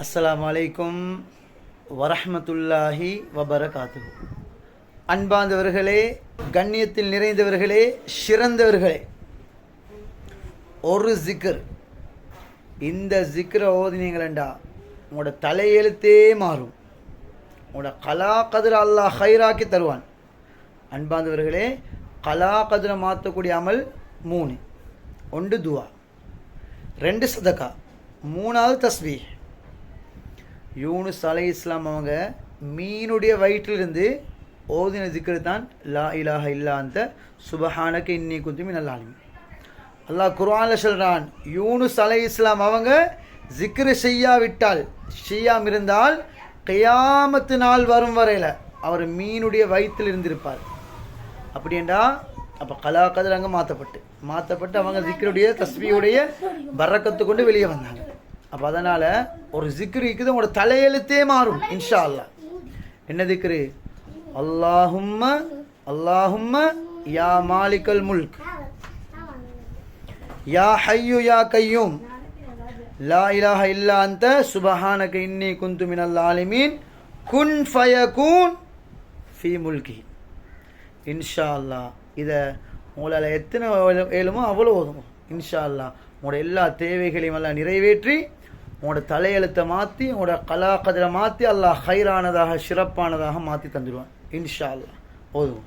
அஸ்ஸலாமு அலைக்கும் வரஹ்மத்துல்லாஹி வபரகாத்துஹு. அன்பார்ந்தவர்களே, கண்ணியத்தில் நிறைந்தவர்களே, சிறந்தவர்களே, ஒரு ஜிக்ர், இந்த ஜிக்ரை ஓதினீங்களா உங்களோட தலையெழுத்தே மாறும். உங்களோட கலா கதிர அல்லாஹ் ஹைராக்கி தருவான். அன்பார்ந்தவர்களே, கலா கதிரை மாற்றக்கூடிய அமல் 3. 1 துவா, 2 சதகா, 3வது தஸ்பீஹ். யூனுஸ் அலைஹிஸ்ஸலாம் அவங்க மீனுடைய வயிற்றிலிருந்து ஓதின ஜிக்ரு தான் லா இலாஹ இல்லா அன்த சுபஹானக இன்னி குன்து மினல் ஆலிமீன். அல்லாஹ் குர்ஆன்ல சொல்றான், யூனுஸ் அலைஹிஸ்ஸலாம் அவங்க ஜிக்ரு செய்யாம இருந்தால் கியாமத்து நாள் வரும் வரையில் அவர் மீனுடைய வயிற்றில் இருந்திருப்பார். அப்படின்டா அப்போ கலா கதிர் அங்கே மாற்றப்பட்டு அவங்க ஜிக்ருடைய தஸ்பீஹுடைய பரக்கத்து கொண்டு வெளியே வந்தாங்க. அப்போ அதனால் ஒரு ஜிக்ரு இருக்குது, உங்களோட தலையெழுத்தே மாறும் இன்ஷா அல்லாஹ். என்ன ஜிக்ரு? அல்லாஹும்ம அல்லாஹும்ம யா மாலிகல் முல்க், யா ஹய்யு யா கய்யூம், லா இலாஹ இல்லா அன்த சுபஹானக இன்னி குன்து மினல் ஆலிமீன், குன் ஃபயகூன் ஃபீ முல்கி. இன்ஷா அல்லாஹ் இதை உங்களால் எத்தனை ஏழுமோ அவ்வளோ ஓதுமோ இன்ஷா அல்லாஹ். உங்களோட எல்லா தேவைகளையும் எல்லாம் நிறைவேற்றி உங்களோட தலையெழுத்தை மாற்றி உங்களோட கலா கதிரை மாற்றி அல்லாஹ் ஹைரானதாக சிறப்பானதாக மாற்றி தந்துடுவான் இன்ஷா அல்லாஹ். ஓதுவோம்.